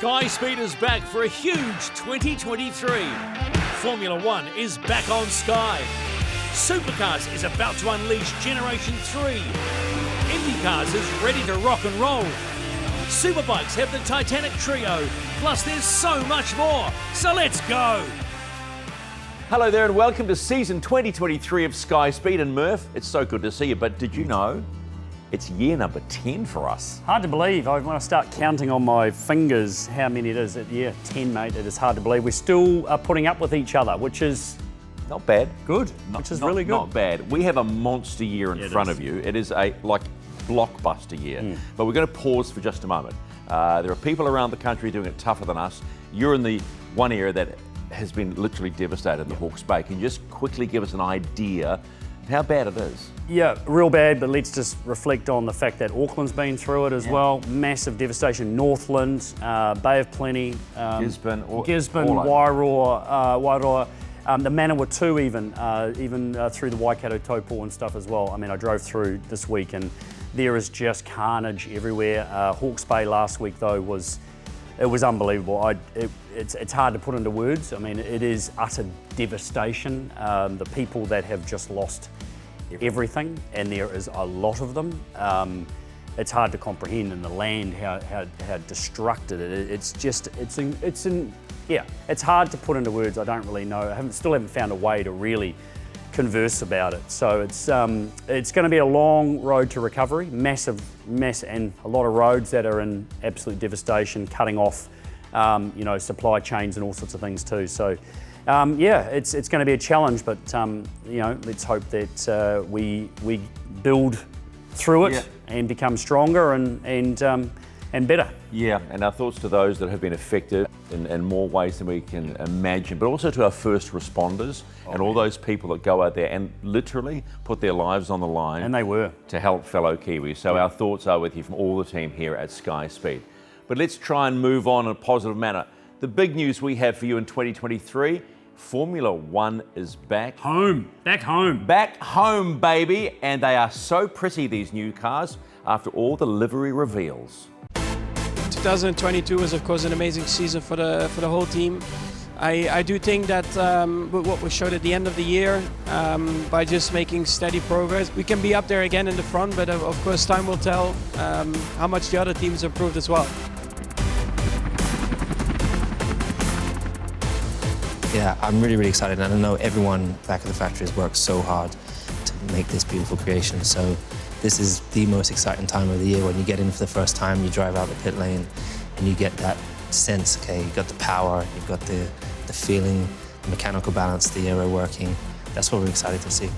SKYSPEED is back for a huge 2023. Formula One is back on Sky. Supercars is about to unleash Generation 3. IndyCars is ready to rock and roll. Superbikes have the Titanic Trio. Plus there's so much more. So let's go. Hello there and welcome to season 2023 of SKYSPEED. And Murph, it's so good to see you, but did you know it's year number 10 for us? Hard to believe. When I start counting on my fingers how many it is at year 10, mate, it is hard to believe. We still are putting up with each other, which is not bad. Good, which is really good. Not bad. We have a monster year in front of you. It is a blockbuster year. But we're going to pause for just a moment. There are people around the country doing it tougher than us. You're in the one area that has been literally devastated, the Hawke's Bay. Can you just quickly give us an idea of how bad it is? Yeah, real bad, but let's just reflect on the fact that Auckland's been through it as well. Massive devastation. Northland, Bay of Plenty, Gisborne, Wairoa, the Manawatu even through the Waikato Taupo and stuff as well. I mean, I drove through this week and there is just carnage everywhere. Hawke's Bay last week though was unbelievable. It's hard to put into words. I mean, it is utter devastation. The people that have just lost everything, and there is a lot of them. It's hard to comprehend in the land how destructed it is. It's hard to put into words. I don't really know. I still haven't found a way to really converse about it. So it's going to be a long road to recovery. Massive mess, and a lot of roads that are in absolute devastation, cutting off, supply chains and all sorts of things too. So. It's going to be a challenge, but let's hope that we build through it and become stronger and better. Yeah, and our thoughts to those that have been affected in more ways than we can imagine, but also to our first responders and all those people that go out there and literally put their lives on the line. And they were. To help fellow Kiwis. So our thoughts are with you from all the team here at SKYSPEED. But let's try and move on in a positive manner. The big news we have for you in 2023, Formula One is back home, baby, and they are so pretty, these new cars, after all the livery reveals. 2022 was, of course, an amazing season for the whole team. I do think that with what we showed at the end of the year, by just making steady progress, we can be up there again in the front, but of course time will tell how much the other teams improved as well. Yeah, I'm really excited, and I know everyone back at the factory has worked so hard to make this beautiful creation. So this is the most exciting time of the year when you get in for the first time, you drive out the pit lane, and you get that sense, okay, you've got the power, you've got the feeling, the mechanical balance, the aero working. That's what we're excited to see.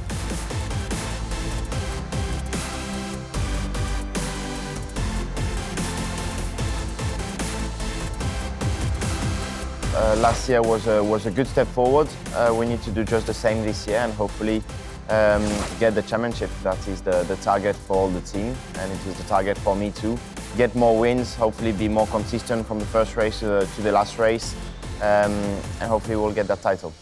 Last year was a good step forward. We need to do just the same this year and hopefully get the championship. That is the target for all the team, and it is the target for me too. Get more wins, hopefully be more consistent from the first race to the last race, and hopefully we'll get that title.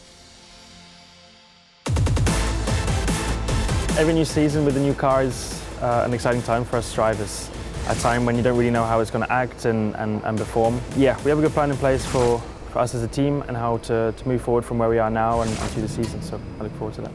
Every new season with the new car is an exciting time for us drivers. A time when you don't really know how it's going to act and perform. Yeah, we have a good plan in place for us as a team and how to move forward from where we are now and through the season, so I look forward to that.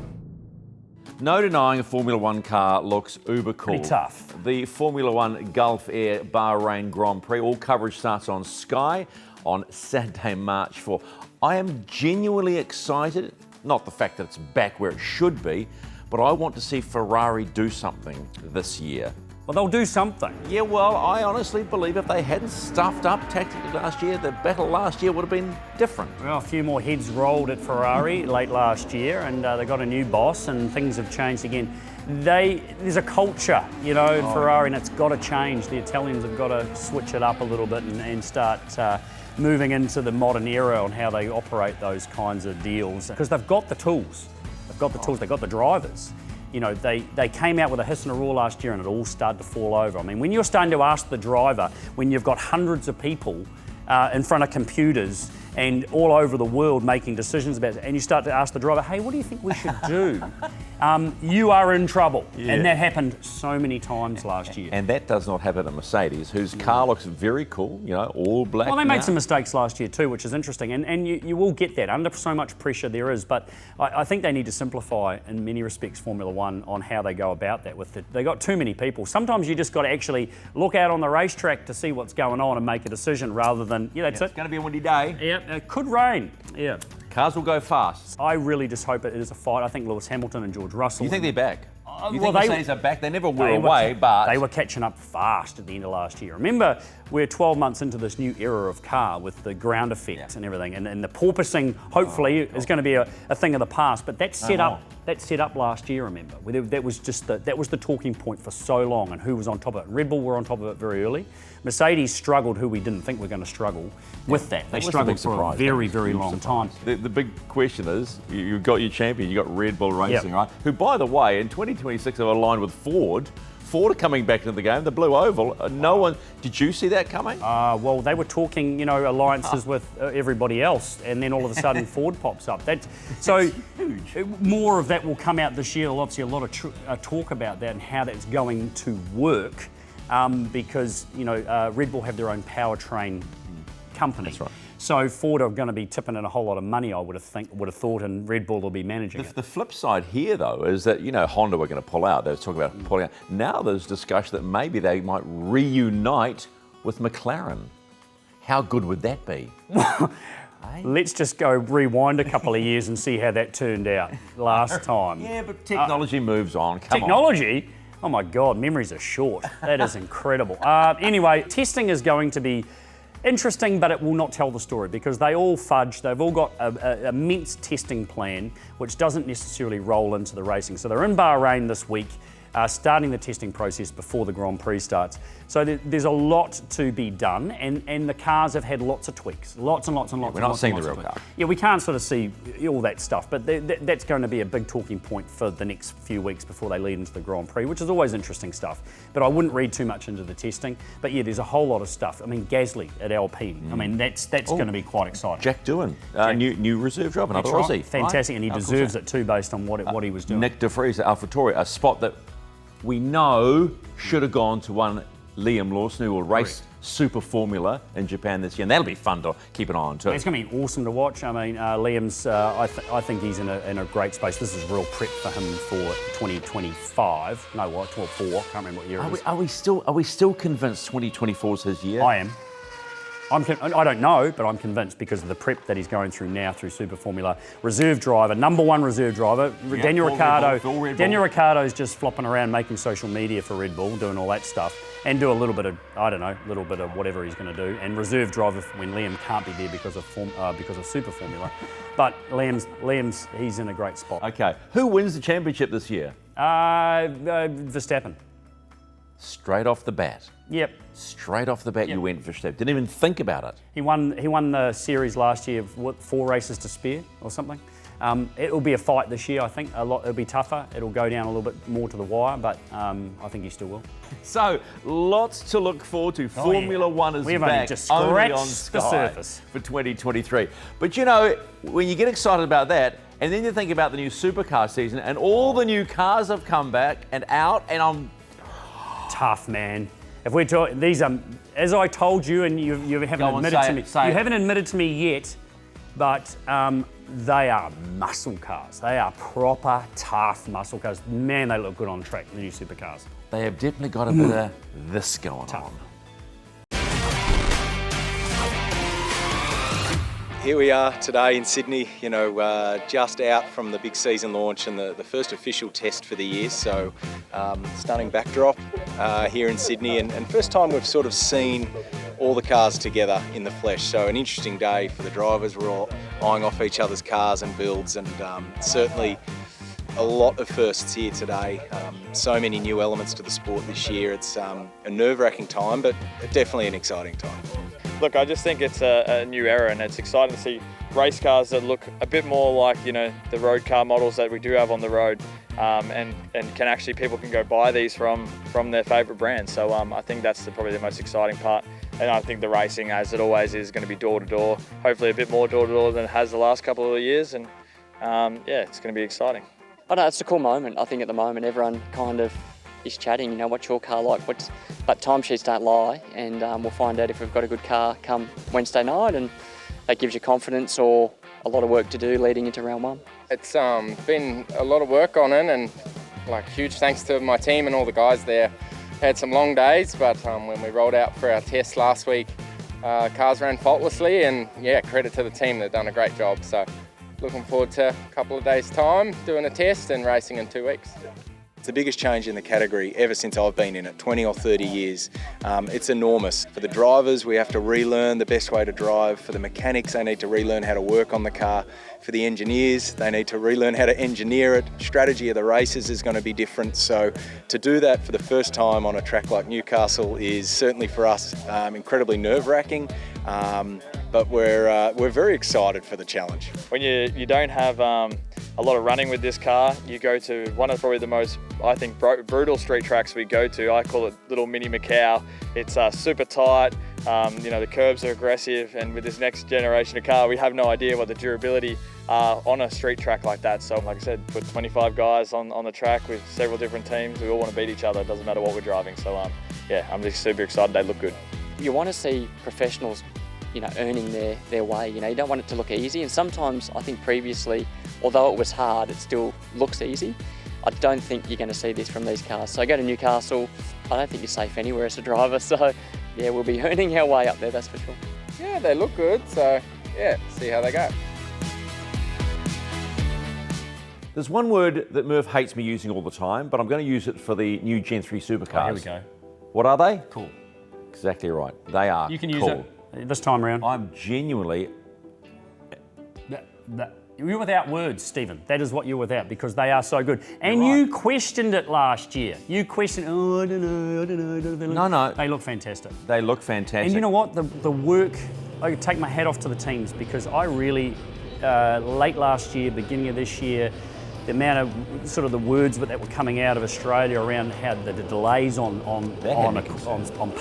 No denying a Formula One car looks uber cool. Pretty tough. The Formula One Gulf Air Bahrain Grand Prix, all coverage starts on Sky on Saturday, March 4. I am genuinely excited, not the fact that it's back where it should be, but I want to see Ferrari do something this year. Well, they'll do something. Yeah, well, I honestly believe if they hadn't stuffed up tactically last year, the battle last year would have been different. Well, a few more heads rolled at Ferrari late last year, and they got a new boss, and things have changed again. There's a culture, in Ferrari, and it's got to change. The Italians have got to switch it up a little bit and start moving into the modern era on how they operate those kinds of deals. Because they've got the tools. They've got the drivers. They came out with a hiss and a roar last year and it all started to fall over. I mean, when you're starting to ask the driver, when you've got hundreds of people in front of computers and all over the world making decisions about it. And you start to ask the driver, hey, what do you think we should do? You are in trouble. Yeah. And that happened so many times last year. And that does not happen at Mercedes, whose car looks very cool, you know, all black. Well, they now. made some mistakes last year too, which is interesting. And you will get that. Under so much pressure there is. But I think they need to simplify, in many respects, Formula One on how they go about that. They got too many people. Sometimes you just got to actually look out on the racetrack to see what's going on and make a decision rather than, that's it. It's going to be a windy day. Yeah, it could rain. Yeah. Cars will go fast. I really just hope it is a fight. I think Lewis Hamilton and George Russell. You think they're back? You well, think Mercedes are back? They never were away, but... They were catching up fast at the end of last year. Remember, we're 12 months into this new era of car with the ground effect and everything, and the porpoising, hopefully, is going to be a thing of the past. But that set up last year, remember. That was the talking point for so long, and who was on top of it. Red Bull were on top of it very early. Mercedes struggled, who we didn't think were going to struggle, with that. They struggled for a very, very long time. The big question is, you've got your champion, you've got Red Bull Racing, right? Who, by the way, in 2026 have aligned with Ford. Ford are coming back into the game, the Blue Oval. No one, did you see that coming? Well, they were talking, alliances with everybody else, and then all of a sudden Ford pops up. So more of that will come out this year. Obviously, a lot of talk about that and how that's going to work, because Red Bull have their own powertrain company. That's right. So Ford are going to be tipping in a whole lot of money, I would have thought, and Red Bull will be managing it. The flip side here, though, is that, Honda were going to pull out. They were talking about pulling out. Now there's discussion that maybe they might reunite with McLaren. How good would that be? Let's just go rewind a couple of years and see how that turned out last time. Yeah, but technology moves on. Come on. Technology? Oh my God, memories are short. That is incredible. Anyway, testing is going to be interesting, but it will not tell the story because they all fudge. They've all got an immense testing plan, which doesn't necessarily roll into the racing. So they're in Bahrain this week, starting the testing process before the Grand Prix starts. So there's a lot to be done, and the cars have had lots of tweaks, lots and lots. We're not seeing the real car. Yeah, we can't sort of see all that stuff, but that's going to be a big talking point for the next few weeks before they lead into the Grand Prix, which is always interesting stuff. But I wouldn't read too much into the testing. But yeah, there's a whole lot of stuff. I mean, Gasly at Alpine. I mean, that's going to be quite exciting. Jack Doohan, new reserve driver, another That's Aussie. right. Fantastic, and he deserves it too, based on what he was doing. Nick De Vries at AlphaTauri, a spot that we know should have gone to one Liam Lawson, who will race Super Formula in Japan this year, and that'll be fun to keep an eye on too. It's going to be awesome to watch. I mean, Liam's, I think he's in a great space. This is real prep for him for 2025. No, what? 4? Can't remember what year it is. Are we still convinced 2024 is his year? I am. I don't know, but I'm convinced because of the prep that he's going through now through Super Formula. Reserve driver, number one reserve driver, Daniel Ricciardo. Daniel Ricciardo's just flopping around making social media for Red Bull, doing all that stuff, and do a little bit of whatever he's going to do. And reserve driver when Liam can't be there because of Super Formula. But Liam's he's in a great spot. Okay, who wins the championship this year? Verstappen. Straight off the bat. Yep. Straight off the bat, you went Verstappen. Didn't even think about it. He won the series last year of 4 races to spare or something. It'll be a fight this year, I think. It'll be tougher. It'll go down a little bit more to the wire, but I think he still will. So, lots to look forward to. Formula One is We've back only just scratched on the Sky surface for 2023. But when you get excited about that, and then you think about the new supercar season, and all the new cars have come back and out, and I'm tough, man. If we're talking, these are, as I told you, and you haven't admitted to me. You haven't admitted to me yet, but they are muscle cars. They are proper tough muscle cars. Man, they look good on track. The new supercars. They have definitely got a bit of this going on. Here we are today in Sydney, just out from the big season launch and the first official test for the year. So stunning backdrop here in Sydney, and first time we've sort of seen all the cars together in the flesh. So an interesting day for the drivers. We're all eyeing off each other's cars and builds, and certainly a lot of firsts here today. So many new elements to the sport this year. It's a nerve-wracking time, but definitely an exciting time. Look, I just think it's a new era, and it's exciting to see race cars that look a bit more like, the road car models that we do have on the road, and people can go buy these from their favourite brands. So I think that's probably the most exciting part And I think the racing, as it always is, going to be door to door. Hopefully a bit more door to door than it has the last couple of years. And yeah, it's going to be exciting. I know, it's a cool moment. I think at the moment everyone kind of is chatting, you know, what's your car like? But timesheets don't lie, and we'll find out if we've got a good car come Wednesday night, and that gives you confidence or a lot of work to do leading into round one. It's been a lot of work on it, and like huge thanks to my team and all the guys there. Had some long days, but when we rolled out for our test last week, cars ran faultlessly, and yeah, credit to the team, they've done a great job. So looking forward to a couple of days' time doing a test and racing in 2 weeks. It's the biggest change in the category ever since I've been in it, 20 or 30 years. It's enormous. For the drivers, we have to relearn the best way to drive. For the mechanics, they need to relearn how to work on the car. For the engineers, they need to relearn how to engineer it. Strategy of the races is going to be different. So to do that for the first time on a track like Newcastle is certainly for us incredibly nerve-wracking. But we're very excited for the challenge. When you don't have a lot of running with this car, you go to one of probably the most, I think, brutal street tracks we go to. I call it Little Mini Macau. It's super tight, you know, the curbs are aggressive, and with this next generation of car, we have no idea what the durability on a street track like that. So like I said, put 25 guys on the track with several different teams. We all want to beat each other. It doesn't matter what we're driving. So yeah, I'm just super excited. They look good. You want to see professionals, you know, earning their way. You know, you don't want it to look easy, and sometimes I think previously, although it was hard, it still looks easy. I don't think you're going to see this from these cars. So go to Newcastle, I don't think you're safe anywhere as a driver. So yeah, we'll be earning our way up there, that's for sure. Yeah, they look good. So yeah, see how they go. There's one word that Murph hates me using all the time, but I'm going to use it for the new Gen 3 supercars. Oh, here we go. What are they? Cool. Exactly right. They are You can use cool. it this time around. I'm genuinely... You're without words, Stephen. That is what you're without, because they are so good. And you questioned it last year. You questioned, oh, I don't know. No. They look fantastic. They look fantastic. And you know what? The work, I take my hat off to the teams, because I really, late last year, beginning of this year, the amount of sort of the words that were coming out of Australia around how the delays on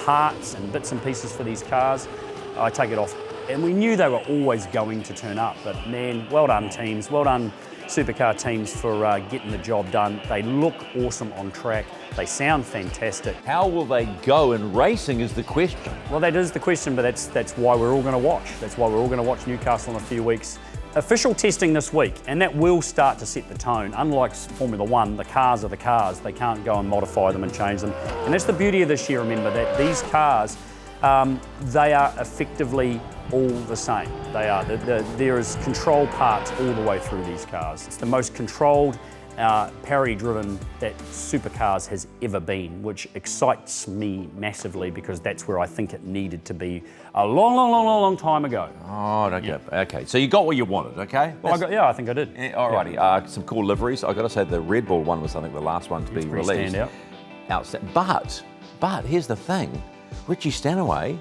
parts and bits and pieces for these cars, I take it off. And we knew they were always going to turn up, but man, well done teams, well done supercar teams for getting the job done. They look awesome on track. They sound fantastic. How will they go in racing is the question. Well, that is the question, but that's why we're all going to watch. That's why we're all going to watch Newcastle in a few weeks. Official testing this week, and that will start to set the tone. Unlike Formula One, the cars are the cars. They can't go and modify them and change them. And that's the beauty of this year, remember, that these cars, they are effectively all the same. They are. There is control parts all the way through these cars. It's the most controlled, parity-driven that supercars has ever been, which excites me massively, because that's where I think it needed to be a long time ago. Oh, okay. So you got what you wanted, okay? Well, I think I did. Alrighty. Yeah. Some cool liveries. I've got to say the Red Bull one was, I think, the last one to be released. Outstanding. But here's the thing. Richie Stanaway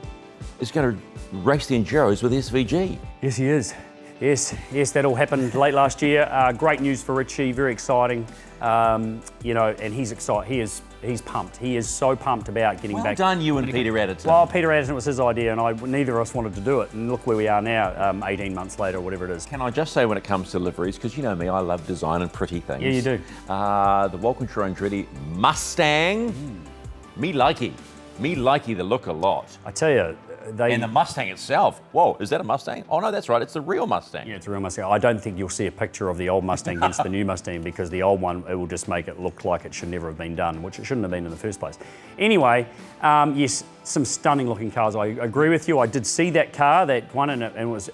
is going to race the Enduros with SVG. Yes, he is. Yes, that all happened late last year. Great news for Richie, very exciting. You know, and he's excited. He's pumped. He is so pumped about getting back. Well done, you and Peter Adderton. Well, Peter Adderton was his idea, and neither of us wanted to do it. And look where we are now, 18 months later, or whatever it is. Can I just say, when it comes to liveries, because you know me, I love design and pretty things. Yeah, you do. The Walkinshaw Andretti Mustang, me likey the look a lot. I tell you, and the Mustang itself, whoa, is that a Mustang? Oh no, that's right, it's the real Mustang. Yeah, it's a real Mustang. I don't think you'll see a picture of the old Mustang against the new Mustang, because the old one, it will just make it look like it should never have been done, which it shouldn't have been in the first place. Anyway, yes, some stunning looking cars. I agree with you. I did see that car, that one, and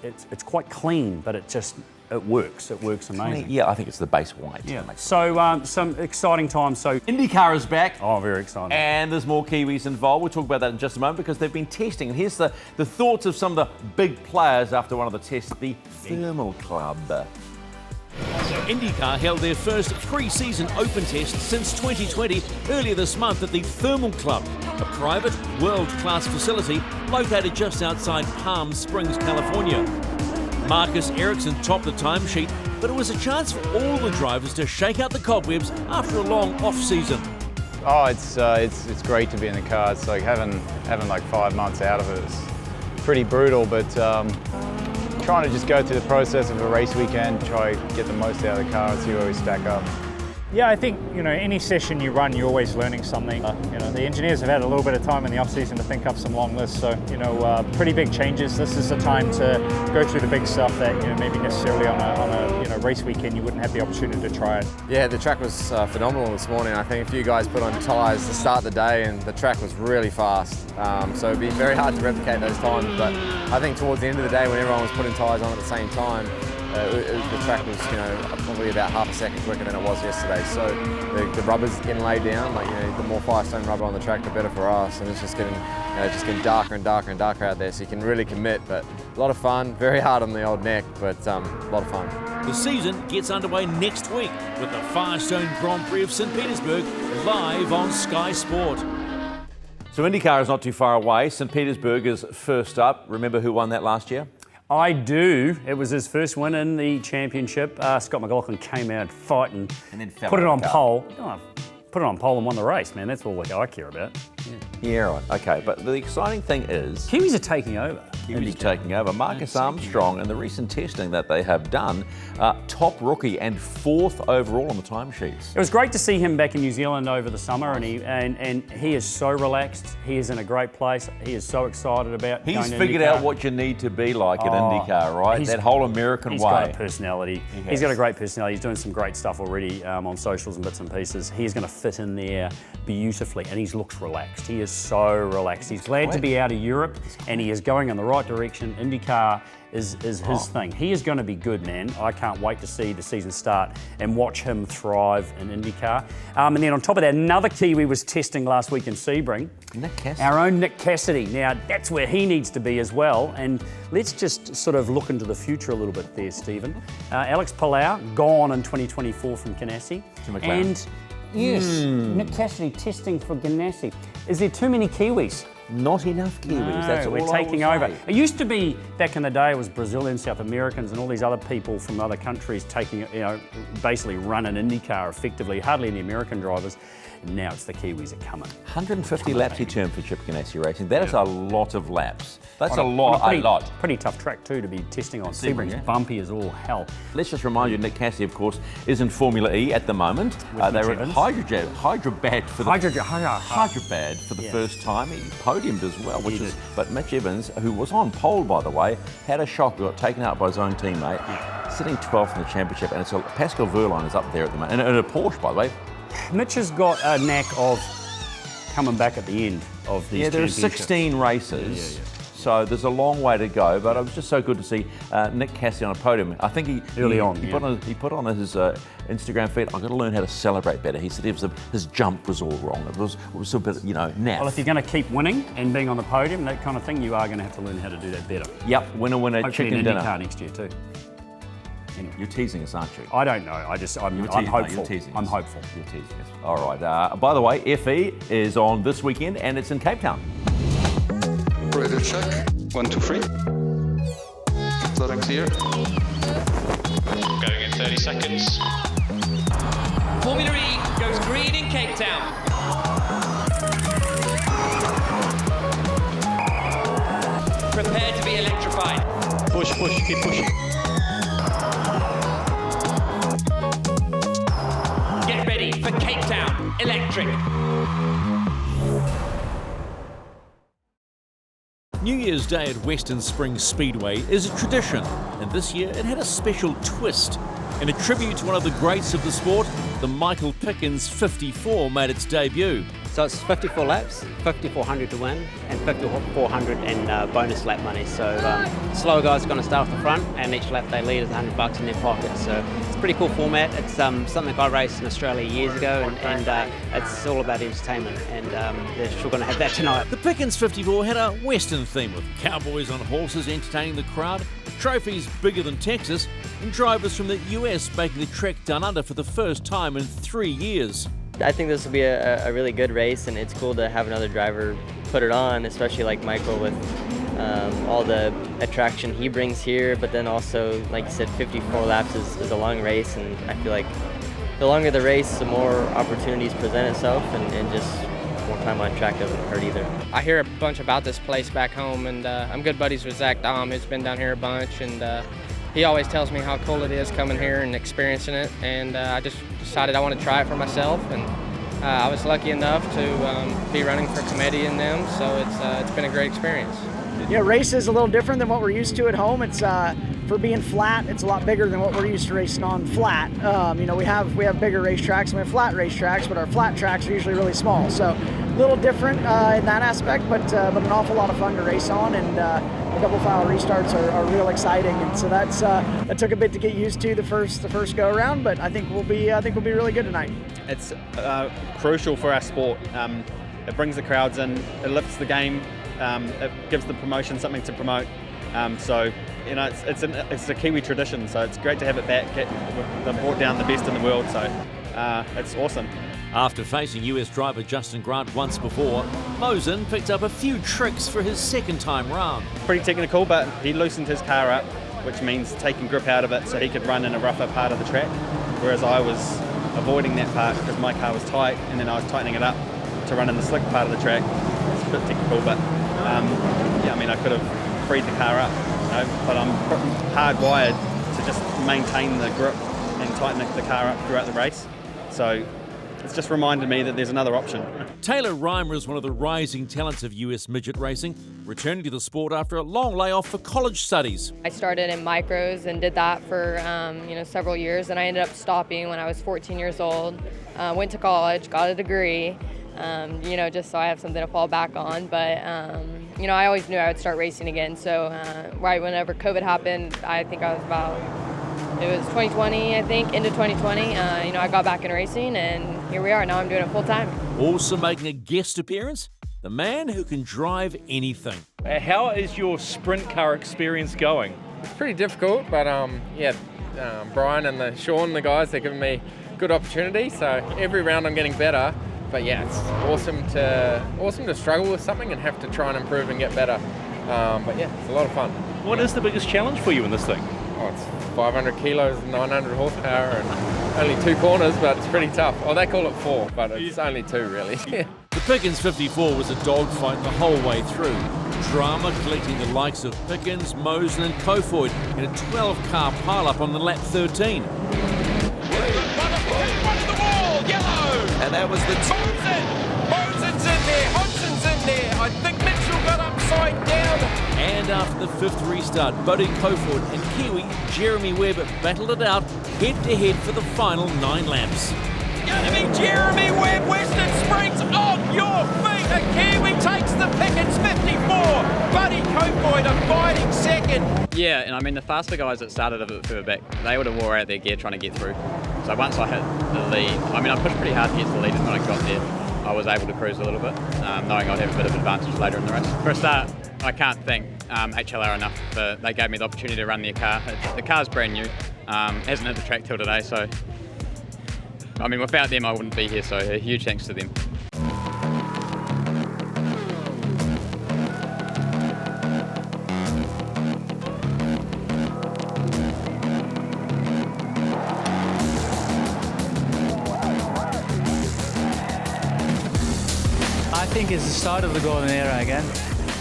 it's quite clean, but it works. It works amazing. Yeah, I think it's the base white. Yeah. So some exciting times. So IndyCar is back. Oh, very exciting. And there's more Kiwis involved. We'll talk about that in just a moment, because they've been testing. And here's the thoughts of some of the big players after one of the tests, the Thermal Club. IndyCar held their first pre-season open test since 2020 earlier this month at the Thermal Club, a private, world-class facility located just outside Palm Springs, California. Marcus Ericsson topped the timesheet, but it was a chance for all the drivers to shake out the cobwebs after a long off-season. Oh, it's great to be in the car. It's like having like 5 months out of it. It's pretty brutal, but trying to just go through the process of a race weekend, try to get the most out of the car and see where we stack up. Yeah, I think, any session you run, you're always learning something. The engineers have had a little bit of time in the off-season to think up some long lists, so, pretty big changes. This is the time to go through the big stuff that, maybe necessarily on a race weekend you wouldn't have the opportunity to try it. Yeah, the track was phenomenal this morning. I think a few guys put on tyres to start the day and the track was really fast. So it'd be very hard to replicate those times, but I think towards the end of the day when everyone was putting tyres on at the same time, the track was, probably about half a second quicker than it was yesterday. So the rubber's getting laid down. The more Firestone rubber on the track, the better for us. And it's just getting darker and darker and darker out there. So you can really commit. But a lot of fun. Very hard on the old neck, but a lot of fun. The season gets underway next week with the Firestone Grand Prix of St Petersburg live on Sky Sport. So IndyCar is not too far away. St Petersburg is first up. Remember who won that last year? I do. It was his first win in the championship. Scott McLaughlin came out fighting, and then put it on pole. Put it on pole and won the race, man. That's all I care about. Yeah, right. Okay, but the exciting thing is... Kiwis are taking over. Kiwis are taking over. Marcus Armstrong, and the recent testing that they have done, top rookie and 4th overall on the timesheets. It was great to see him back in New Zealand over the summer, and he is so relaxed. He is in a great place. He is so excited about going to He's figured out what you need to be like at IndyCar, right? That whole American way. He's got a personality. He's got a great personality. He's doing some great stuff already on socials and bits and pieces. He's going to fit in there beautifully, and he looks relaxed. He is so relaxed. He's glad to be out of Europe, and he is going in the right direction. IndyCar is his thing. He is going to be good, man. I can't wait to see the season start and watch him thrive in IndyCar. And then on top of that, another Kiwi was testing last week in Sebring. Nick Cassidy. Our own Nick Cassidy. Now, that's where he needs to be as well. And let's just sort of look into the future a little bit there, Stephen. Alex Palau, gone in 2024 from Ganassi. To McLaren. And yes, Nick Cassidy testing for Ganassi. Is there too many Kiwis? Not enough Kiwis. No, That's all we're taking over. It used to be back in the day. It was Brazilians, South Americans, and all these other people from other countries taking, basically running IndyCar effectively. Hardly any American drivers. Now it's the Kiwis are coming. 150 laps he turned for Chip Ganassi Racing. That is a lot of laps. That's a lot. Pretty tough track too to be testing on. Sebring's bumpy as all hell. Let's just remind you, Nick Cassidy, of course, is in Formula E at the moment. They were at Hyderabad for the first time. He podiumed as well, but Mitch Evans, who was on pole by the way, had a shock, got taken out by his own teammate, sitting 12th in the championship, and Pascal Wehrlein is up there at the moment, and a Porsche by the way. Mitch has got a knack of coming back at the end of these there are 16 races. So there's a long way to go, but it was just so good to see Nick Cassidy on a podium. I think he put on his Instagram feed, I've got to learn how to celebrate better. He said his jump was all wrong. It was a bit, naff. Well, if you're going to keep winning and being on the podium, that kind of thing, you are going to have to learn how to do that better. Yep, winner, hopefully chicken dinner. IndyCar next year too. Anyway. You're teasing us, aren't you? I don't know. I'm hopeful. I'm hopeful. You're teasing us. All right. By the way, FE is on this weekend and it's in Cape Town. Radio check. 1, 2, 3. Loud and clear. Going in 30 seconds. Formula E goes green in Cape Town. Prepare to be electrified. Push, keep pushing. Get ready for Cape Town Electric. New Year's Day at Western Springs Speedway is a tradition, and this year it had a special twist. In a tribute to one of the greats of the sport, the Michael Pickens 54 made its debut. So it's 54 laps, 5,400 to win, and 5,400 in bonus lap money. So slower guys are going to start off the front, and each lap they lead is $100 in their pocket. So it's a pretty cool format. It's something I raced in Australia years ago, and it's all about entertainment, and they're sure going to have that tonight. The Pickens 54 had a Western theme with cowboys on horses entertaining the crowd, trophies bigger than Texas, and drivers from the US making the trek down under for the first time in 3 years. I think this will be a really good race, and it's cool to have another driver put it on, especially like Michael with all the attraction he brings here, but then also, like you said, 54 laps is a long race, and I feel like the longer the race, the more opportunities present itself, and just more time on track doesn't hurt either. I hear a bunch about this place back home, and I'm good buddies with Zach Dahm, who's been down here a bunch, and he always tells me how cool it is coming here and experiencing it, and I just decided I want to try it for myself, and I was lucky enough to be running for committee in them, so it's been a great experience. Yeah, race is a little different than what we're used to at home. It's for being flat, it's a lot bigger than what we're used to racing on flat. You know, we have bigger racetracks and we have flat racetracks, but our flat tracks are usually really small. So a little different in that aspect, but an awful lot of fun to race on, and the double file restarts are real exciting. And so that took a bit to get used to the first go around, but I think we'll be really good tonight. It's crucial for our sport. It brings the crowds in, it lifts the game, it gives the promotion something to promote. So you know, it's a Kiwi tradition, so it's great to have it back. They've brought down the best in the world, so it's awesome. After facing US driver Justin Grant once before, Mosen picked up a few tricks for his second time round. Pretty technical, but he loosened his car up, which means taking grip out of it so he could run in a rougher part of the track, whereas I was avoiding that part because my car was tight, and then I was tightening it up to run in the slick part of the track. It's a bit technical, but yeah, I mean, I could have freed the car up, you know, but I'm hardwired to just maintain the grip and tighten the car up throughout the race. So it's just reminded me that there's another option. Taylor Reimer is one of the rising talents of US midget racing, returning to the sport after a long layoff for college studies. I started in micros and did that for several years, and I ended up stopping when I was 14 years old. Went to college, got a degree, just so I have something to fall back on. But I always knew I would start racing again. So right whenever COVID happened, I think I was it was 2020, I think, into 2020. I got back in racing, and here we are. Now I'm doing it full time. Also making a guest appearance, the man who can drive anything. How is your sprint car experience going? It's pretty difficult, but Brian and Sean, the guys, they're giving me good opportunity. So every round I'm getting better. But yeah, it's awesome to struggle with something and have to try and improve and get better. But yeah, it's a lot of fun. What is the biggest challenge for you in this thing? Oh, it's 500 kilos, 900 horsepower, and only 2 corners, but it's pretty tough. Oh, they call it 4, but it's only 2, really. The Pickens 54 was a dogfight the whole way through. Drama collecting the likes of Pickens, Mosen and Kofoid in a 12-car pile-up on the lap 13. And that was the Mosen's in there, Hodgson's in there. I think Mitchell got upside down. And after the 5th restart, Buddy Kofoid and Kiwi Jeremy Webb battled it out head-to-head for the final 9 laps. Going to be Jeremy Webb, Western Springs on your feet. A Kiwi takes the Pickens 54. Buddy Kofoid a fighting second. Yeah, and I mean the faster guys that started a bit further back, they would have wore out their gear trying to get through. So once I hit the lead, I mean I pushed pretty hard to get to the lead, and when I got there, I was able to cruise a little bit, knowing I'd have a bit of advantage later in the race. For a start, I can't thank HLR enough, but they gave me the opportunity to run their car. The car's brand new, hasn't hit the track till today, so I mean without them I wouldn't be here, so a huge thanks to them. I think it's the start of the golden era again.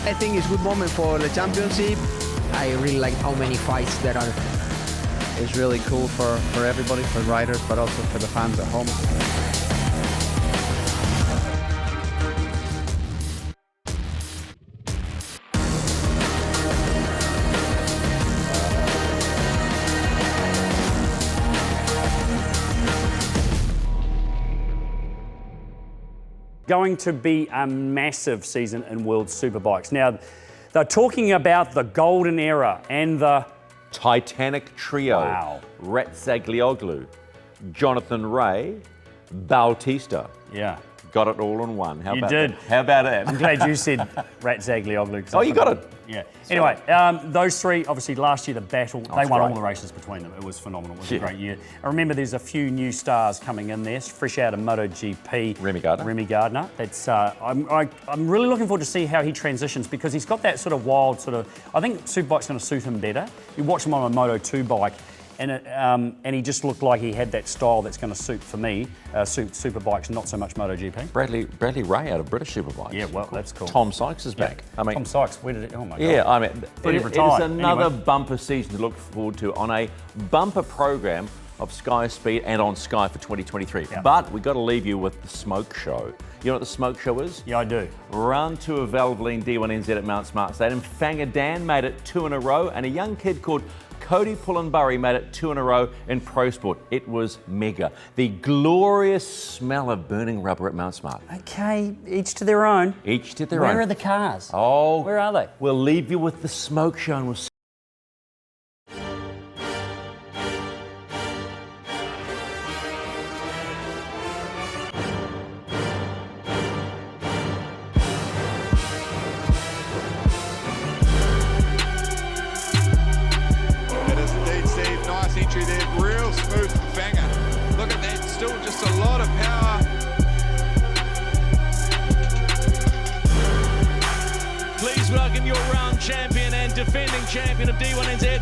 I think it's a good moment for the championship. I really like how many fights there are. It's really cool for everybody, for riders, but also for the fans at home. Going to be a massive season in World Superbikes. Now, they're talking about the golden era and the Titanic trio. Wow. Ratzaglioglu, Jonathan Ray, Bautista. Yeah. Got it all in one. How You about did. that? How about that? I'm glad you said Ratzaglioglu. Oh, you got it. Yeah. Anyway, those three, obviously last year the battle, they won all the races between them. It was phenomenal. It was a great year. I remember there's a few new stars coming in there, fresh out of MotoGP. Remy Gardner. That's I'm really looking forward to see how he transitions, because he's got that sort of wild I think Superbike's going to suit him better. You watch him on a Moto2 bike, And he just looked like he had that style that's going to suit for me, suit Superbikes, not so much MotoGP. Bradley Ray out of British Superbikes. Yeah, well, that's cool. Tom Sykes is back. I mean, Tom Sykes, where did it? Oh my God. Yeah, I mean, it is another Anyway. bumper season to look forward to on a bumper program of Sky Speed and on Sky for 2023. Yeah. But we got to leave you with the smoke show. You know what the smoke show is? Yeah, I do. Run to a Valvoline D1NZ at Mount Smart Stadium. Fanger Dan made it 2 in a row, and a young kid called Cody Pullenburry made it 2 in a row in Pro Sport. It was mega. The glorious smell of burning rubber at Mount Smart. Okay, each to their own. Each to their own. Where are the cars? Oh, where are they? We'll leave you with the smoke show, and we'll see. Entry there, real smooth Fanger. Look at that, still just a lot of power. Please welcome your round champion and defending champion of D1NZ,